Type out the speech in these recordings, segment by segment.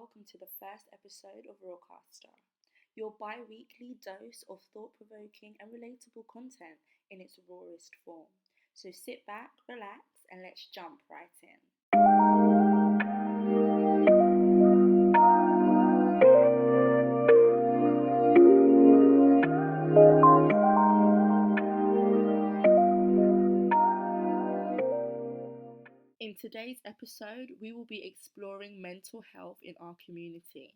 welcome to the first episode of Rawcaster, your bi-weekly dose of thought-provoking and relatable content in its rawest form. So sit back, relax, and let's jump right in. In today's episode, we will be exploring mental health in our community.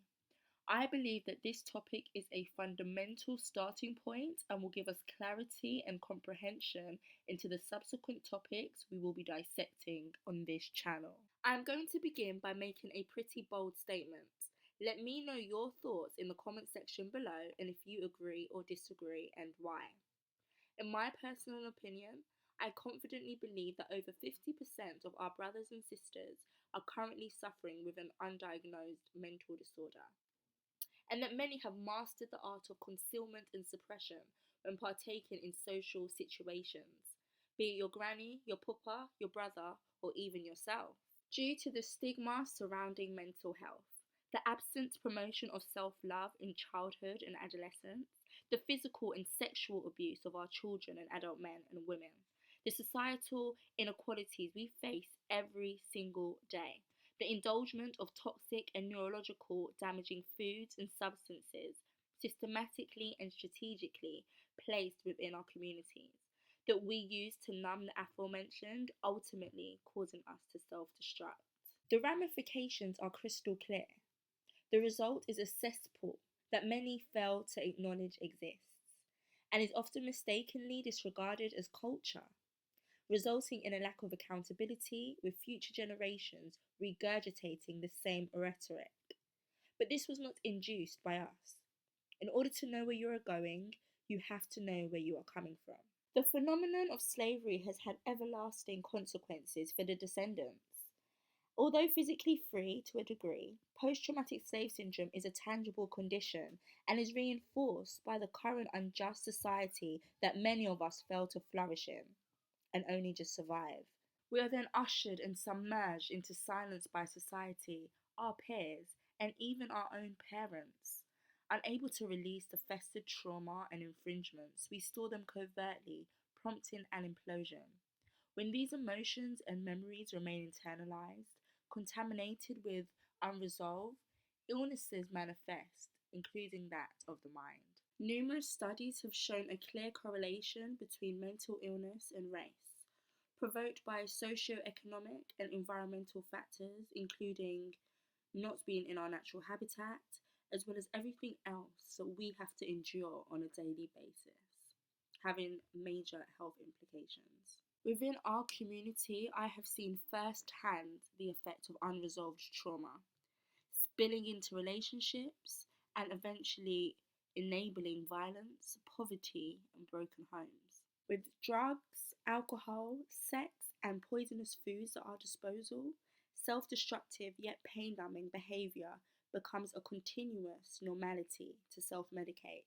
I believe that this topic is a fundamental starting point and will give us clarity and comprehension into the subsequent topics we will be dissecting on this channel. I'm going to begin by making a pretty bold statement. Let me know your thoughts in the comment section below and if you agree or disagree and why. In my personal opinion, I confidently believe that over 50% of our brothers and sisters are currently suffering with an undiagnosed mental disorder, and that many have mastered the art of concealment and suppression when partaking in social situations, be it your granny, your papa, your brother, or even yourself. Due to the stigma surrounding mental health, the absent promotion of self-love in childhood and adolescence, the physical and sexual abuse of our children and adult men and women, the societal inequalities we face every single day, the indulgence of toxic and neurological damaging foods and substances systematically and strategically placed within our communities that we use to numb the aforementioned, ultimately causing us to self-destruct. The ramifications are crystal clear. The result is a cesspool that many fail to acknowledge exists and is often mistakenly disregarded as culture, resulting in a lack of accountability with future generations regurgitating the same rhetoric. But this was not induced by us. In order to know where you are going, you have to know where you are coming from. The phenomenon of slavery has had everlasting consequences for the descendants. Although physically free to a degree, post-traumatic slave syndrome is a tangible condition and is reinforced by the current unjust society that many of us fail to flourish in and only just survive. We are then ushered and submerged into silence by society, our peers, and even our own parents. Unable to release the festered trauma and infringements, we store them covertly, prompting an implosion. When these emotions and memories remain internalized, contaminated with unresolved, illnesses manifest, including that of the mind. Numerous studies have shown a clear correlation between mental illness and race, provoked by socio-economic and environmental factors, including not being in our natural habitat, as well as everything else that we have to endure on a daily basis, having major health implications. Within our community, I have seen firsthand the effect of unresolved trauma, spilling into relationships and eventually enabling violence, poverty, and broken homes. With drugs, alcohol, sex, and poisonous foods at our disposal, self-destructive yet pain-numbing behaviour becomes a continuous normality to self-medicate.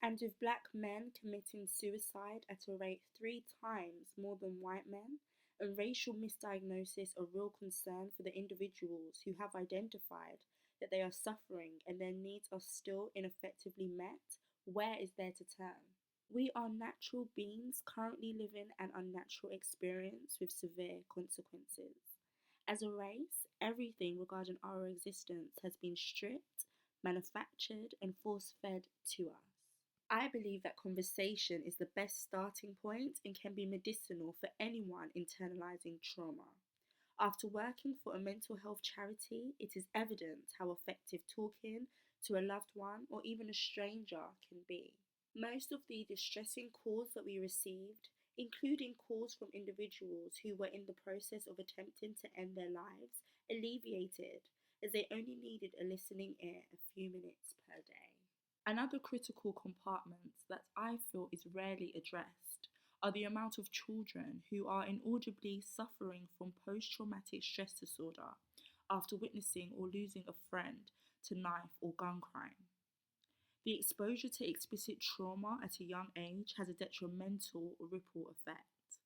And with black men committing suicide at a rate 3 times more than white men, and racial misdiagnosis a real concern for the individuals who have identified that they are suffering and their needs are still ineffectively met, where is there to turn? We are natural beings currently living an unnatural experience with severe consequences. As a race, everything regarding our existence has been stripped, manufactured, and force-fed to us. I believe that conversation is the best starting point and can be medicinal for anyone internalizing trauma. After working for a mental health charity, it is evident how effective talking to a loved one or even a stranger can be. Most of the distressing calls that we received, including calls from individuals who were in the process of attempting to end their lives, alleviated as they only needed a listening ear a few minutes per day. Another critical compartment that I feel is rarely addressed are the amount of children who are inaudibly suffering from post-traumatic stress disorder after witnessing or losing a friend to knife or gun crime. The exposure to explicit trauma at a young age has a detrimental ripple effect.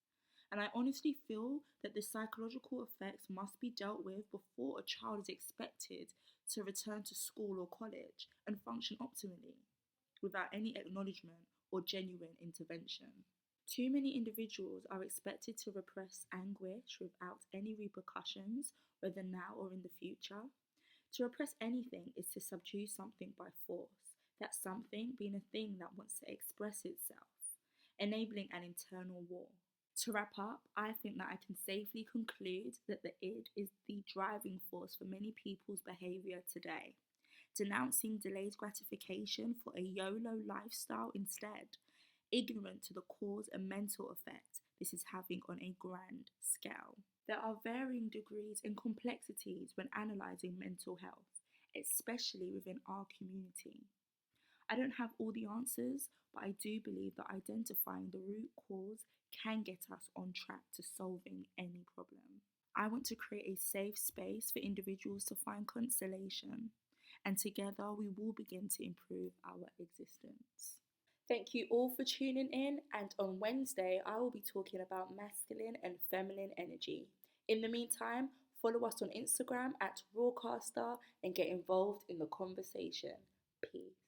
And I honestly feel that the psychological effects must be dealt with before a child is expected to return to school or college and function optimally without any acknowledgement or genuine intervention. Too many individuals are expected to repress anguish without any repercussions, whether now or in the future. To repress anything is to subdue something by force, that something being a thing that wants to express itself, enabling an internal war. To wrap up, I think that I can safely conclude that the id is the driving force for many people's behaviour today, denouncing delayed gratification for a YOLO lifestyle instead, ignorant to the cause and mental effect this is having on a grand scale. There are varying degrees and complexities when analysing mental health, especially within our community. I don't have all the answers, but I do believe that identifying the root cause can get us on track to solving any problem. I want to create a safe space for individuals to find consolation, and together we will begin to improve our existence. Thank you all for tuning in, and on Wednesday, I will be talking about masculine and feminine energy. In the meantime, follow us on Instagram at Rawcaster and get involved in the conversation. Peace.